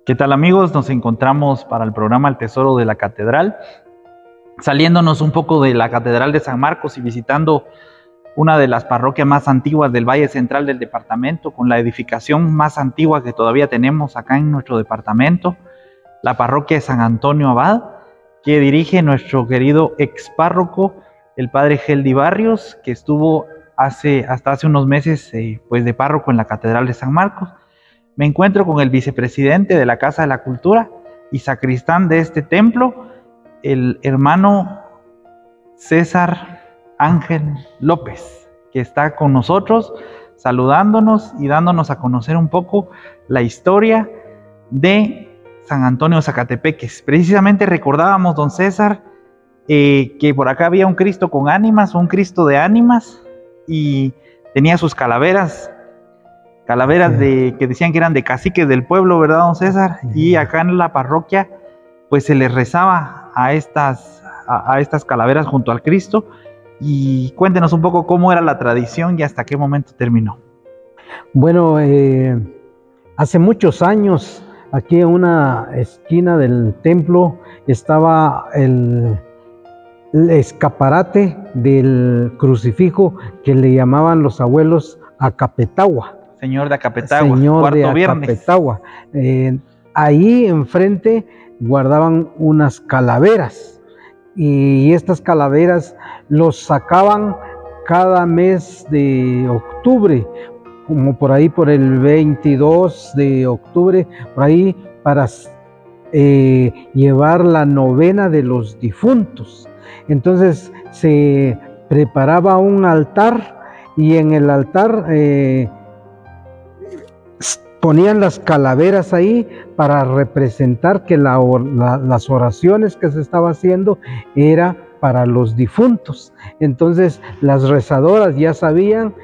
¿Qué tal, amigos? Nos encontramos para el programa El Tesoro de la Catedral, saliéndonos un poco de la Catedral de San Marcos y visitando una de las parroquias más antiguas del Valle Central del departamento, con la edificación más antigua que todavía tenemos acá en nuestro departamento, la parroquia de San Antonio Abad, que dirige nuestro querido expárroco, el padre Geldi Barrios, que estuvo hasta hace unos meses de párroco en la Catedral de San Marcos. Me encuentro con el vicepresidente de la Casa de la Cultura y sacristán de este templo, el hermano César Ángel López, que está con nosotros, saludándonos y dándonos a conocer un poco la historia de San Antonio Zacatepeques. Precisamente recordábamos, don César, que por acá había un Cristo con ánimas, un Cristo de ánimas, y tenía sus calaveras que decían que eran de caciques del pueblo, ¿verdad, don César? Y acá en la parroquia, pues se les rezaba a estas calaveras junto al Cristo. Y cuéntenos un poco cómo era la tradición y hasta qué momento terminó. Bueno, hace muchos años, aquí en una esquina del templo, estaba el escaparate del crucifijo que le llamaban los abuelos Acapetagua. Señor de Acapetagua, Señor de Acapetagua. Ahí enfrente guardaban unas calaveras y estas calaveras los sacaban cada mes de octubre, como por ahí por el 22 de octubre, por ahí para llevar la novena de los difuntos. Entonces se preparaba un altar y en el altar ponían las calaveras ahí para representar que las oraciones que se estaba haciendo era para los difuntos. Entonces las rezadoras ya sabían,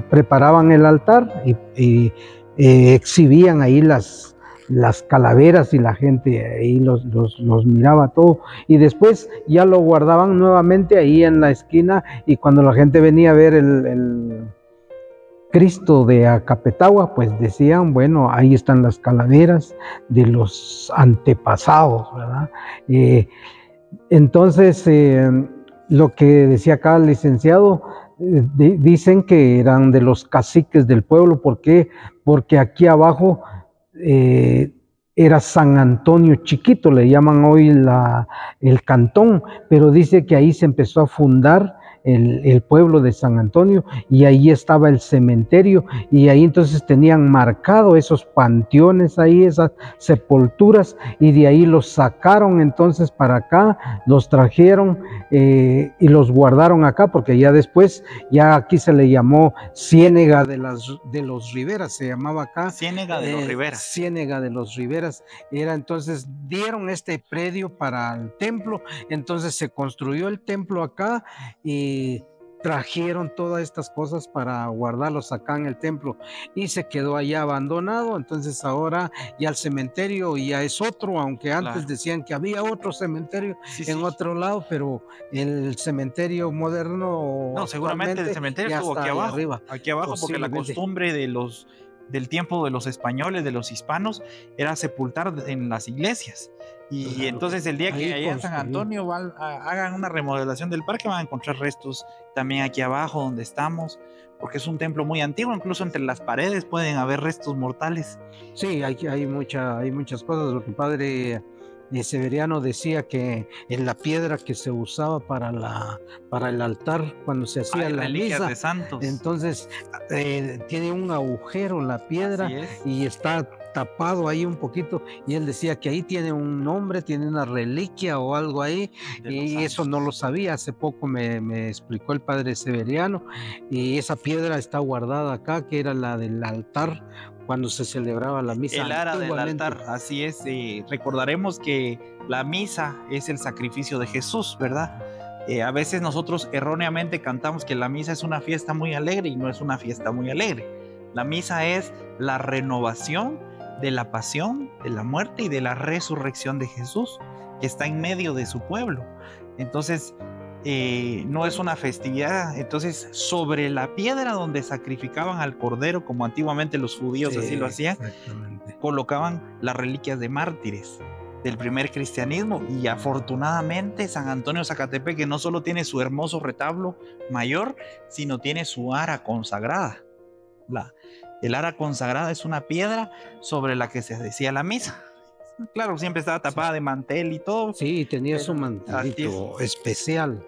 preparaban el altar y exhibían ahí las calaveras y la gente ahí los miraba todo, y después ya lo guardaban nuevamente ahí en la esquina, y cuando la gente venía a ver el Cristo de Acapetagua, pues decían, bueno, ahí están las calaveras de los antepasados, ¿verdad? Entonces, lo que decía acá el licenciado, dicen que eran de los caciques del pueblo. ¿Por qué? Porque aquí abajo era San Antonio Chiquito, le llaman hoy el cantón, pero dice que ahí se empezó a fundar el pueblo de San Antonio, y ahí estaba el cementerio, y ahí entonces tenían marcado esos panteones ahí, esas sepulturas, y de ahí los sacaron entonces para acá, los trajeron y los guardaron acá, porque ya después, ya aquí se le llamó Ciénega de los Riveras, se llamaba acá. Ciénega de los Riveras. Ciénega de los Riveras. Era entonces, dieron este predio para el templo, entonces se construyó el templo acá y trajeron todas estas cosas para guardarlos acá en el templo, y se quedó allá abandonado. Entonces ahora ya el cementerio ya es otro, aunque antes decían que había otro cementerio en otro lado, pero el cementerio moderno, no, seguramente el cementerio estuvo aquí abajo, porque la costumbre del tiempo de los españoles, de los hispanos, era sepultar en las iglesias. Y entonces el día que allá en San Antonio hagan una remodelación del parque, van a encontrar restos también aquí abajo donde estamos, porque es un templo muy antiguo. Incluso entre las paredes pueden haber restos mortales. Sí, hay muchas cosas. Lo que el padre Severiano decía, que en la piedra que se usaba para el altar cuando se hacía la misa de santos, entonces tiene un agujero la piedra y está tapado ahí un poquito, y él decía que ahí tiene un nombre, tiene una reliquia o algo ahí, y eso no lo sabía. Hace poco me explicó el padre Severiano, y esa piedra está guardada acá, que era la del altar cuando se celebraba la misa. El ara del altar, así es. Recordaremos que la misa es el sacrificio de Jesús, ¿verdad? A veces nosotros erróneamente cantamos que la misa es una fiesta muy alegre, y no es una fiesta muy alegre. La misa es la renovación de la pasión, de la muerte y de la resurrección de Jesús, que está en medio de su pueblo. Entonces, no es una festividad. Entonces, sobre la piedra donde sacrificaban al cordero, como antiguamente los judíos así lo hacían, colocaban las reliquias de mártires del primer cristianismo. Y afortunadamente San Antonio Zacatepec no solo tiene su hermoso retablo mayor, sino tiene su ara consagrada. El ara consagrada es una piedra sobre la que se decía la misa. Claro, siempre estaba tapada de mantel y todo. Sí, tenía su mantelito especial,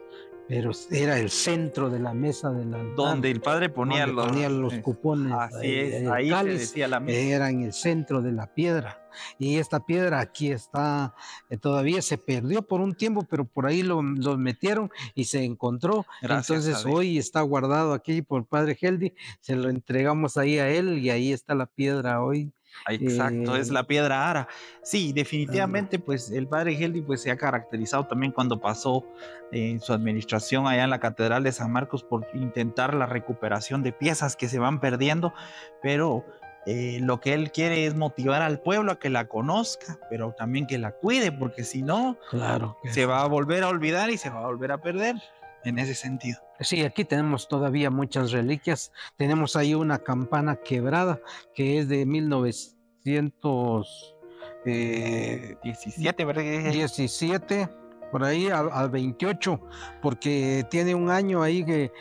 pero era el centro de la mesa del altar, donde el padre ponía los cupones. Así es, ahí se decía la misa. Era en el centro de la piedra. Y esta piedra aquí está, todavía se perdió por un tiempo, pero por ahí lo metieron y se encontró. Gracias. Entonces hoy está guardado aquí por Padre Heldi, se lo entregamos ahí a él y ahí está la piedra hoy. Exacto, es la piedra ara. Sí, definitivamente, pues el padre Heldi pues se ha caracterizado también cuando pasó en su administración allá en la Catedral de San Marcos por intentar la recuperación de piezas que se van perdiendo, pero lo que él quiere es motivar al pueblo a que la conozca, pero también que la cuide, porque si no, claro, se va a volver a olvidar y se va a volver a perder. En ese sentido. Sí, aquí tenemos todavía muchas reliquias. Tenemos ahí una campana quebrada que es de 1917, ¿verdad? 17, por ahí al 28, porque tiene un año ahí que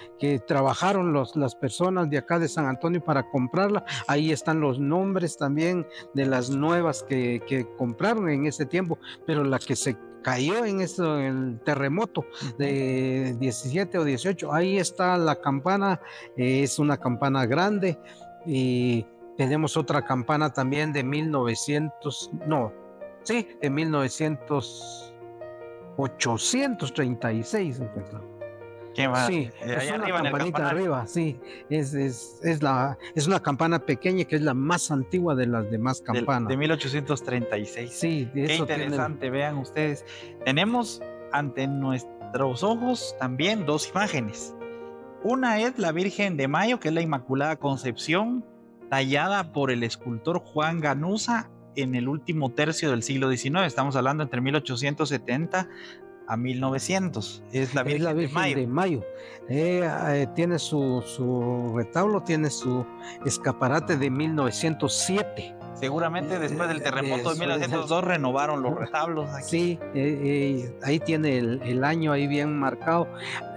trabajaron las personas de acá de San Antonio para comprarla. Ahí están los nombres también de las nuevas que compraron en ese tiempo, pero la que se cayó en el terremoto de 17 o 18, ahí está la campana, es una campana grande, y tenemos otra campana también de 836. ¿Qué más? Sí, es una campanita arriba, sí, es una campana pequeña que es la más antigua de las demás campanas. De 1836. Sí, qué interesante, vean ustedes. Tenemos ante nuestros ojos también dos imágenes. Una es la Virgen de Mayo, que es la Inmaculada Concepción, tallada por el escultor Juan Ganuza en el último tercio del siglo XIX. Estamos hablando entre 1870 a 1900. Es la Virgen, de Mayo. Tiene su retablo, tiene su escaparate de 1907. Seguramente después del terremoto de 1902 renovaron los retablos aquí. Sí, ahí tiene el año ahí bien marcado.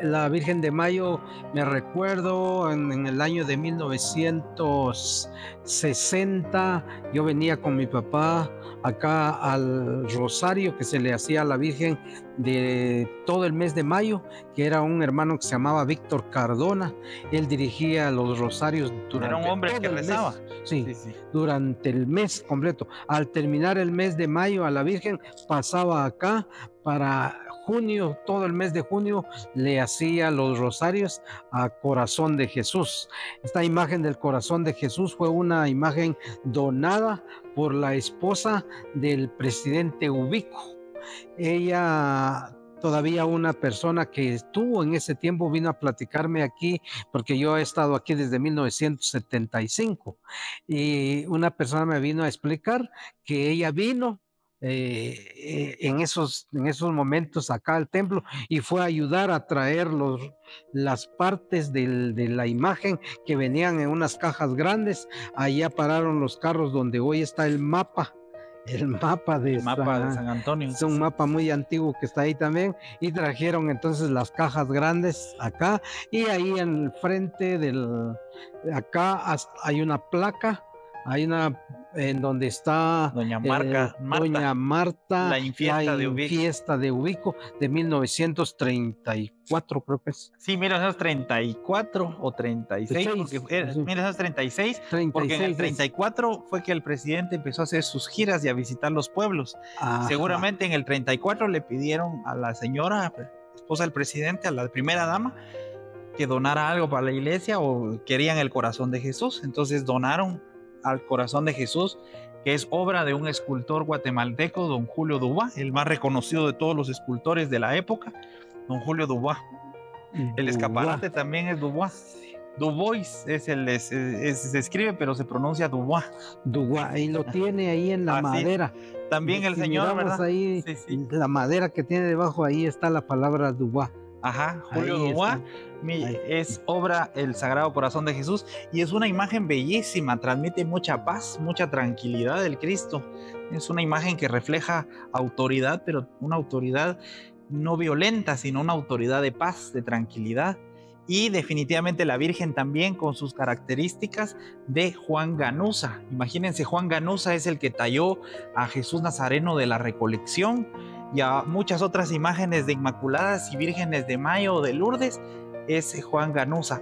La Virgen de Mayo, me recuerdo en el año de 1960, yo venía con mi papá acá al rosario que se le hacía a la Virgen de todo el mes de mayo, que era un hermano que se llamaba Víctor Cardona. Él dirigía los rosarios durante era un hombre que rezaba. Sí, durante el mes completo. Al terminar el mes de mayo, a la Virgen pasaba acá para junio, todo el mes de junio le hacía los rosarios a Corazón de Jesús. Esta imagen del Corazón de Jesús fue una imagen donada por la esposa del presidente Ubico. Ella, todavía una persona que estuvo en ese tiempo, vino a platicarme aquí, porque yo he estado aquí desde 1975, y una persona me vino a explicar que ella vino en esos momentos acá al templo y fue a ayudar a traer las partes de la imagen que venían en unas cajas grandes. Allá pararon los carros donde hoy está el mapa de San Antonio. Es un mapa muy antiguo que está ahí también, y trajeron entonces las cajas grandes acá, y ahí en el frente acá hay una placa, en donde está Doña Marta, la infiesta de Ubico de 1934, creo que es. Sí, 1934 o 36, porque 1936, porque en el 34 fue que el presidente empezó a hacer sus giras y a visitar los pueblos. Ajá. Seguramente en el 34 le pidieron a la señora, esposa del presidente, a la primera dama, que donara algo para la iglesia, o querían el Corazón de Jesús. Entonces donaron al Corazón de Jesús, que es obra de un escultor guatemalteco, don Julio Dubois, el más reconocido de todos los escultores de la época, don Julio Dubois. El escaparate también es Dubois. Dubois se escribe, pero se pronuncia Dubois. Dubois, y lo tiene ahí en la madera. También el señor, ¿verdad? Ahí, la madera que tiene debajo, ahí está la palabra Dubois. Ajá, Julio Dubois, es obra El Sagrado Corazón de Jesús y es una imagen bellísima, transmite mucha paz, mucha tranquilidad del Cristo. Es una imagen que refleja autoridad, pero una autoridad no violenta, sino una autoridad de paz, de tranquilidad. Y definitivamente la Virgen también con sus características de Juan Ganuza. Imagínense, Juan Ganuza es el que talló a Jesús Nazareno de la Recolección y a muchas otras imágenes de Inmaculadas y Vírgenes de Mayo o de Lourdes, es Juan Ganuza.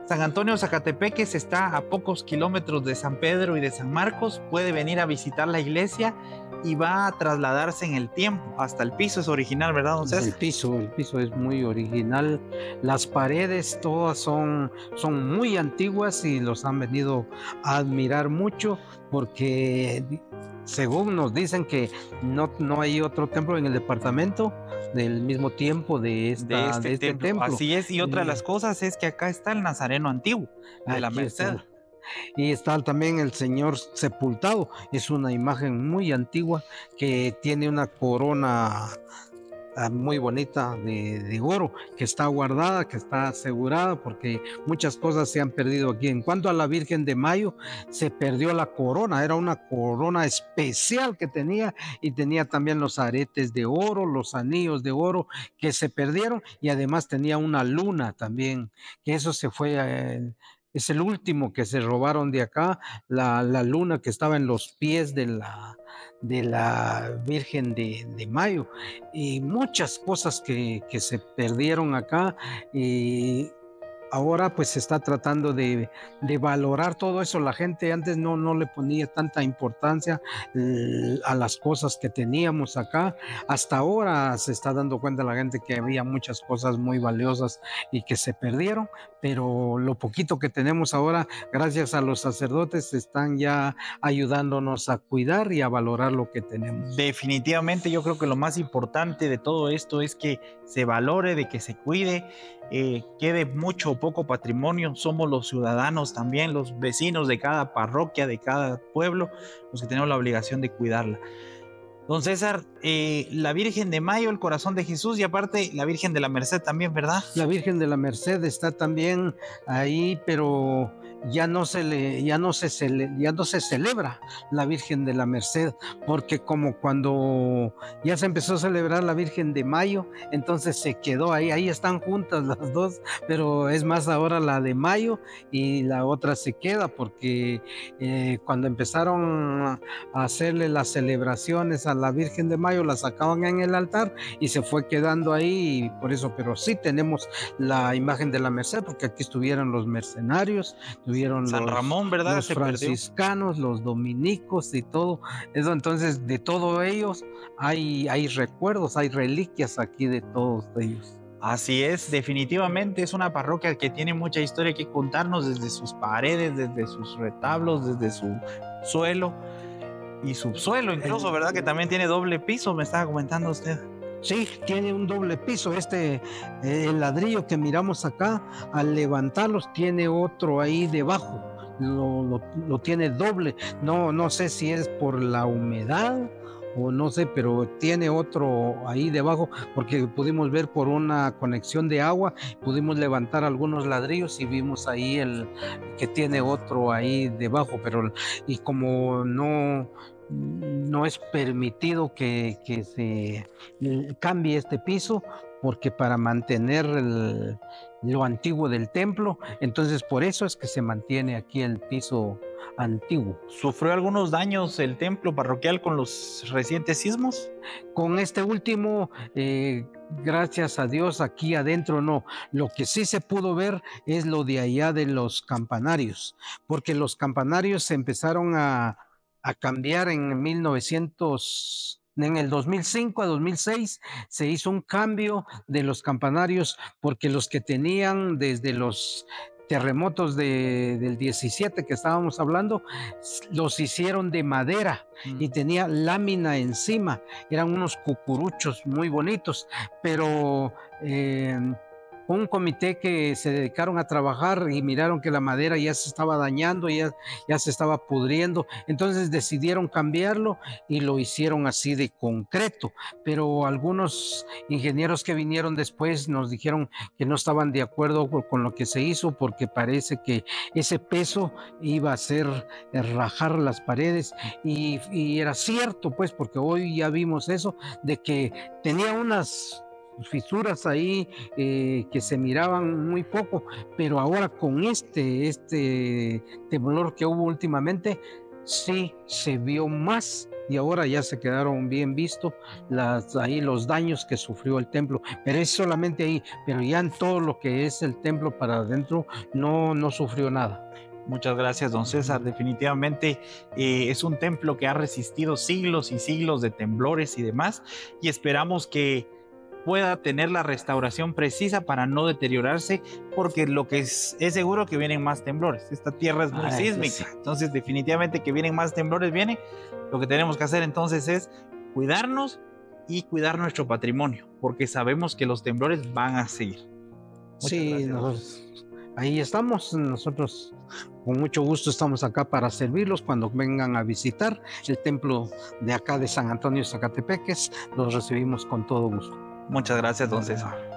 San Antonio Zacatepeques está a pocos kilómetros de San Pedro y de San Marcos, puede venir a visitar la iglesia y va a trasladarse en el tiempo, hasta el piso es original, ¿verdad, don César? El piso es muy original, las paredes todas son muy antiguas y los han venido a admirar mucho porque según nos dicen que no hay otro templo en el departamento del mismo tiempo de este templo. Así es, y otra de las cosas es que acá está el Nazareno antiguo de la Merced. Y está también el Señor sepultado, es una imagen muy antigua que tiene una corona muy bonita de oro, que está guardada, que está asegurada, porque muchas cosas se han perdido aquí. En cuanto a la Virgen de Mayo, se perdió la corona, era una corona especial que tenía, y tenía también los aretes de oro, los anillos de oro que se perdieron, y además tenía una luna también, que eso se fue... es el último que se robaron de acá, la luna que estaba en los pies de la Virgen de Mayo, y muchas cosas que se perdieron acá, y ahora pues se está tratando de valorar todo eso. La gente antes no le ponía tanta importancia a las cosas que teníamos acá. Hasta ahora se está dando cuenta la gente que había muchas cosas muy valiosas y que se perdieron, pero lo poquito que tenemos ahora, gracias a los sacerdotes, están ya ayudándonos a cuidar y a valorar lo que tenemos. Definitivamente yo creo que lo más importante de todo esto es que se valore, de que se cuide, quede mucho o poco patrimonio. Somos los ciudadanos también, los vecinos de cada parroquia, de cada pueblo, los que tenemos la obligación de cuidarla. Don César, la Virgen de Mayo, el Corazón de Jesús, y aparte la Virgen de la Merced también, ¿verdad? La Virgen de la Merced está también ahí, pero ya no se celebra la Virgen de la Merced, porque como cuando ya se empezó a celebrar la Virgen de Mayo, entonces se quedó ahí están juntas las dos, pero es más ahora la de Mayo y la otra se queda, porque cuando empezaron a hacerle las celebraciones a la Virgen de Mayo, la sacaban en el altar y se fue quedando ahí, y por eso, pero sí tenemos la imagen de la Merced, porque aquí estuvieron los mercenarios, tuvieron San Ramón, ¿verdad? Los franciscanos, los dominicos y todo eso. Entonces, de todos ellos hay recuerdos, hay reliquias aquí de todos ellos. Así es, definitivamente es una parroquia que tiene mucha historia que contarnos, desde sus paredes, desde sus retablos, desde su suelo y subsuelo incluso, ¿verdad? Que también tiene doble piso, me estaba comentando usted. Sí, tiene un doble piso. El ladrillo que miramos acá, al levantarlos, tiene otro ahí debajo. Lo tiene doble. No sé si es por la humedad o no sé, pero tiene otro ahí debajo, porque pudimos ver por una conexión de agua, pudimos levantar algunos ladrillos y vimos ahí el que tiene otro ahí debajo, pero y como no es permitido que se cambie este piso, porque para mantener lo antiguo del templo, entonces por eso es que se mantiene aquí el piso antiguo. ¿Sufrió algunos daños el templo parroquial con los recientes sismos? Con este último, gracias a Dios, aquí adentro no. Lo que sí se pudo ver es lo de allá de los campanarios, porque los campanarios se empezaron a cambiar en el 2005 a 2006 se hizo un cambio de los campanarios, porque los que tenían desde los terremotos del 17 que estábamos hablando, los hicieron de madera y tenía lámina encima, eran unos cucuruchos muy bonitos, pero un comité que se dedicaron a trabajar y miraron que la madera ya se estaba dañando, ya se estaba pudriendo, entonces decidieron cambiarlo y lo hicieron así de concreto, pero algunos ingenieros que vinieron después nos dijeron que no estaban de acuerdo con lo que se hizo porque parece que ese peso iba a hacer rajar las paredes y era cierto, pues, porque hoy ya vimos eso, de que tenía unas fisuras ahí que se miraban muy poco, pero ahora con este temblor que hubo últimamente, sí se vio más y ahora ya se quedaron bien vistos ahí los daños que sufrió el templo, pero es solamente ahí, pero ya en todo lo que es el templo para adentro no sufrió nada. Muchas gracias, don César. Definitivamente es un templo que ha resistido siglos y siglos de temblores y demás, y esperamos que pueda tener la restauración precisa para no deteriorarse, porque lo que es seguro que vienen más temblores. Esta tierra es muy sísmica, entonces definitivamente que vienen más temblores, viene. Lo que tenemos que hacer entonces es cuidarnos y cuidar nuestro patrimonio, porque sabemos que los temblores van a seguir. Sí, ahí estamos, nosotros con mucho gusto estamos acá para servirlos cuando vengan a visitar el templo de acá de San Antonio Zacatepeques, los recibimos con todo gusto. Muchas gracias, don César.